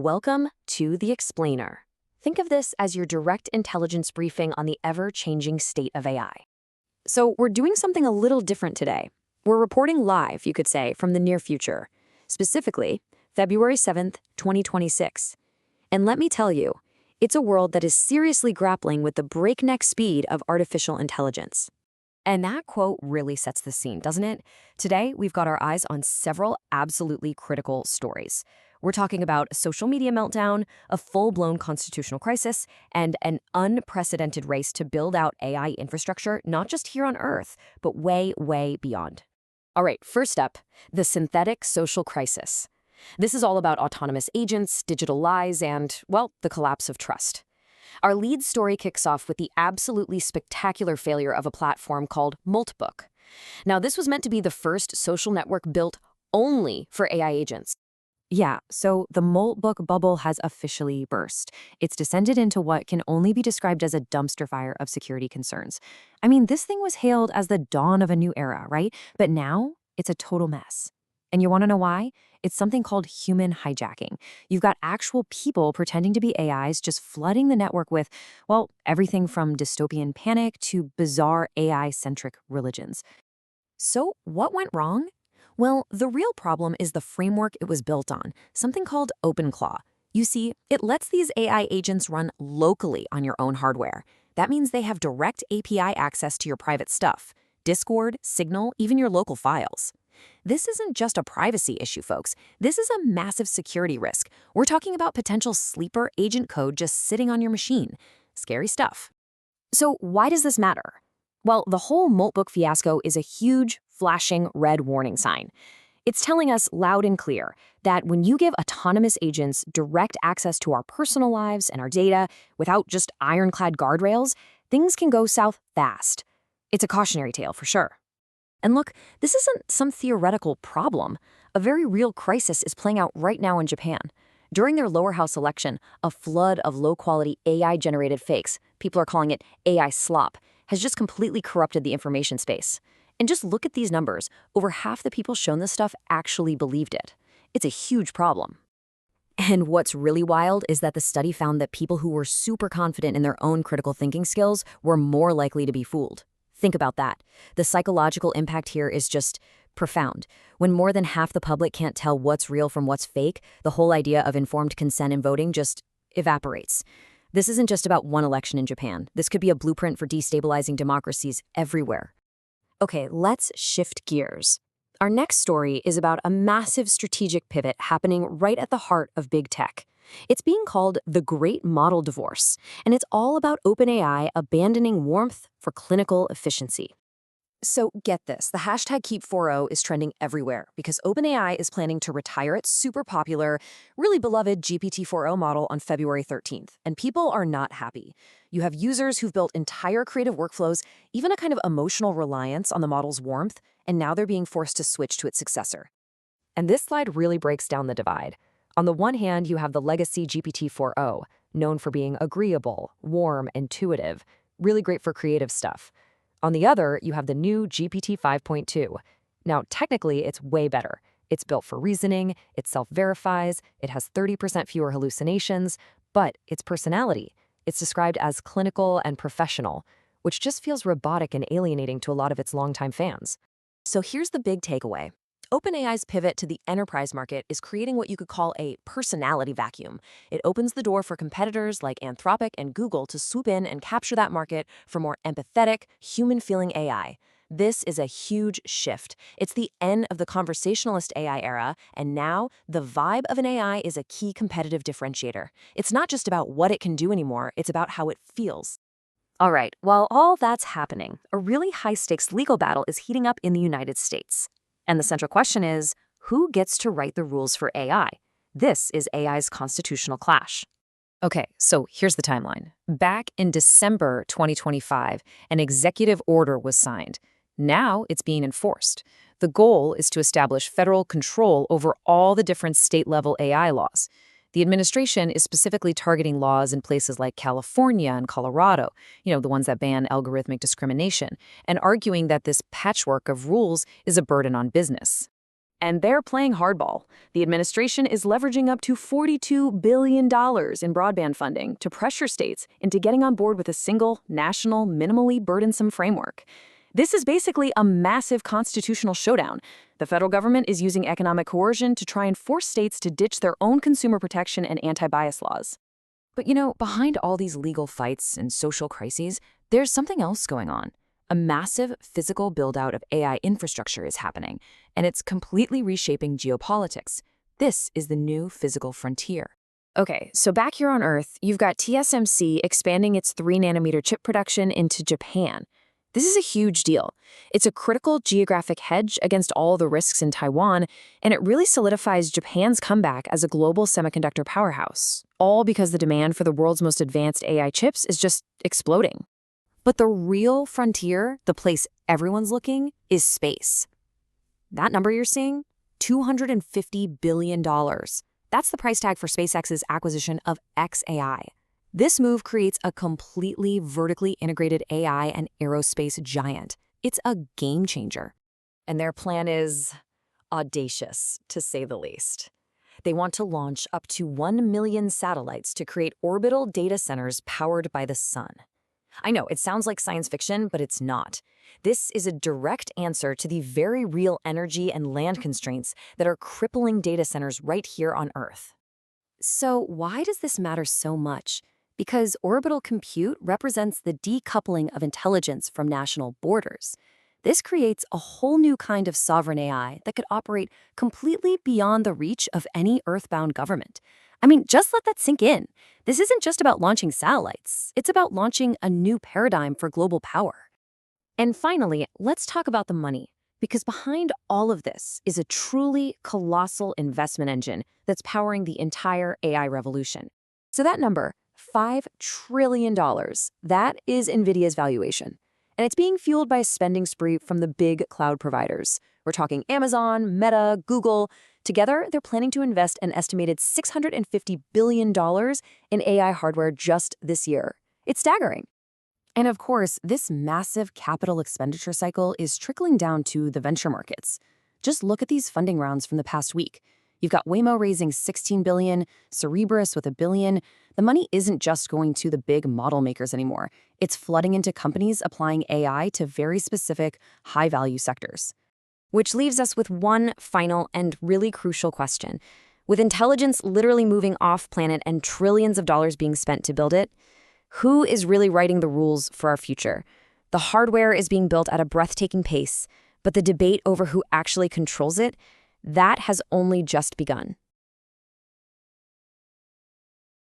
Welcome to The Explainer. Think of this as your direct intelligence briefing on the ever-changing state of AI. So we're doing something a little different today. We're reporting live, you could say, from the near future, specifically February 7th, 2026. And let me tell you, it's a world that is seriously grappling with the breakneck speed of artificial intelligence. And that quote really sets the scene, doesn't it? Today, we've got our eyes on several absolutely critical stories. We're talking about a social media meltdown, a full-blown constitutional crisis, and an unprecedented race to build out AI infrastructure, not just here on Earth, but way, way beyond. All right, first up, the synthetic social crisis. This is all about autonomous agents, digital lies, and, well, the collapse of trust. Our lead story kicks off with the absolutely spectacular failure of a platform called Moltbook. Now, this was meant to be the first social network built only for AI agents. Yeah, so the Moltbook bubble has officially burst. It's descended into what can only be described as a dumpster fire of security concerns. I mean, this thing was hailed as the dawn of a new era, right? But now, it's a total mess. And you want to know why? It's something called human hijacking. You've got actual people pretending to be AIs just flooding the network with, well, everything from dystopian panic to bizarre AI-centric religions. So what went wrong? Well, the real problem is the framework it was built on, something called OpenClaw. You see, it lets these AI agents run locally on your own hardware. That means they have direct API access to your private stuff, Discord, Signal, even your local files. This isn't just a privacy issue, folks. This is a massive security risk. We're talking about potential sleeper agent code just sitting on your machine. Scary stuff. So why does this matter? Well, the whole Moltbook fiasco is a huge, flashing red warning sign. It's telling us loud and clear that when you give autonomous agents direct access to our personal lives and our data without just ironclad guardrails, things can go south fast. It's a cautionary tale for sure. And look, this isn't some theoretical problem. A very real crisis is playing out right now in Japan. During their lower house election, a flood of low-quality AI-generated fakes, people are calling it AI slop, has just completely corrupted the information space. And just look at these numbers. Over half the people shown this stuff actually believed it. It's a huge problem. And what's really wild is that the study found that people who were super confident in their own critical thinking skills were more likely to be fooled. Think about that. The psychological impact here is just profound. When more than half the public can't tell what's real from what's fake, the whole idea of informed consent in voting just evaporates. This isn't just about one election in Japan. This could be a blueprint for destabilizing democracies everywhere. Okay, let's shift gears. Our next story is about a massive strategic pivot happening right at the heart of big tech. It's being called the Great Model Divorce, and it's all about OpenAI abandoning warmth for clinical efficiency. So get this, the hashtag Keep4o is trending everywhere because OpenAI is planning to retire its super popular, really beloved GPT-4o model on February 13th, and people are not happy. You have users who've built entire creative workflows, even a kind of emotional reliance on the model's warmth, and now they're being forced to switch to its successor. And this slide really breaks down the divide. On the one hand, you have the legacy GPT-4o, known for being agreeable, warm, intuitive, really great for creative stuff. On the other, you have the new GPT 5.2. Now, technically, it's way better. It's built for reasoning, it self-verifies, it has 30% fewer hallucinations, but its personality, it's described as clinical and professional, which just feels robotic and alienating to a lot of its longtime fans. So here's the big takeaway. OpenAI's pivot to the enterprise market is creating what you could call a personality vacuum. It opens the door for competitors like Anthropic and Google to swoop in and capture that market for more empathetic, human-feeling AI. This is a huge shift. It's the end of the conversationalist AI era, and now the vibe of an AI is a key competitive differentiator. It's not just about what it can do anymore, it's about how it feels. All right, while all that's happening, a really high-stakes legal battle is heating up in the United States. And the central question is, who gets to write the rules for AI? This is AI's constitutional clash. Okay, so here's the timeline. Back in December 2025, an executive order was signed. Now it's being enforced. The goal is to establish federal control over all the different state-level AI laws. The administration is specifically targeting laws in places like California and Colorado, the ones that ban algorithmic discrimination, and arguing that this patchwork of rules is a burden on business. And they're playing hardball. The administration is leveraging up to $42 billion in broadband funding to pressure states into getting on board with a single, national, minimally burdensome framework. This is basically a massive constitutional showdown. The federal government is using economic coercion to try and force states to ditch their own consumer protection and anti-bias laws. But behind all these legal fights and social crises, there's something else going on. A massive physical build-out of AI infrastructure is happening, and it's completely reshaping geopolitics. This is the new physical frontier. Okay, so back here on Earth, you've got TSMC expanding its 3-nanometer chip production into Japan. This is a huge deal. It's a critical geographic hedge against all the risks in Taiwan, and it really solidifies Japan's comeback as a global semiconductor powerhouse, all because the demand for the world's most advanced AI chips is just exploding. But the real frontier, the place everyone's looking, is space. That number you're seeing? $250 billion. That's the price tag for SpaceX's acquisition of xAI. This move creates a completely vertically integrated AI and aerospace giant. It's a game changer. And their plan is audacious, to say the least. They want to launch up to 1 million satellites to create orbital data centers powered by the sun. I know, it sounds like science fiction, but it's not. This is a direct answer to the very real energy and land constraints that are crippling data centers right here on Earth. So why does this matter so much? Because orbital compute represents the decoupling of intelligence from national borders. This creates a whole new kind of sovereign AI that could operate completely beyond the reach of any Earthbound government. I mean, just let that sink in. This isn't just about launching satellites. It's about launching a new paradigm for global power. And finally, let's talk about the money, because behind all of this is a truly colossal investment engine that's powering the entire AI revolution. So that number, $5 trillion, that is NVIDIA's valuation. And it's being fueled by a spending spree from the big cloud providers. We're talking Amazon, Meta, Google. Together, they're planning to invest an estimated $650 billion in AI hardware just this year. It's staggering. And of course, this massive capital expenditure cycle is trickling down to the venture markets. Just look at these funding rounds from the past week. You've got Waymo raising $16 billion, Cerebras with $1 billion. The money isn't just going to the big model makers anymore. It's flooding into companies applying AI to very specific, high-value sectors. Which leaves us with one final and really crucial question. With intelligence literally moving off-planet and trillions of dollars being spent to build it, who is really writing the rules for our future? The hardware is being built at a breathtaking pace, but the debate over who actually controls it, that has only just begun.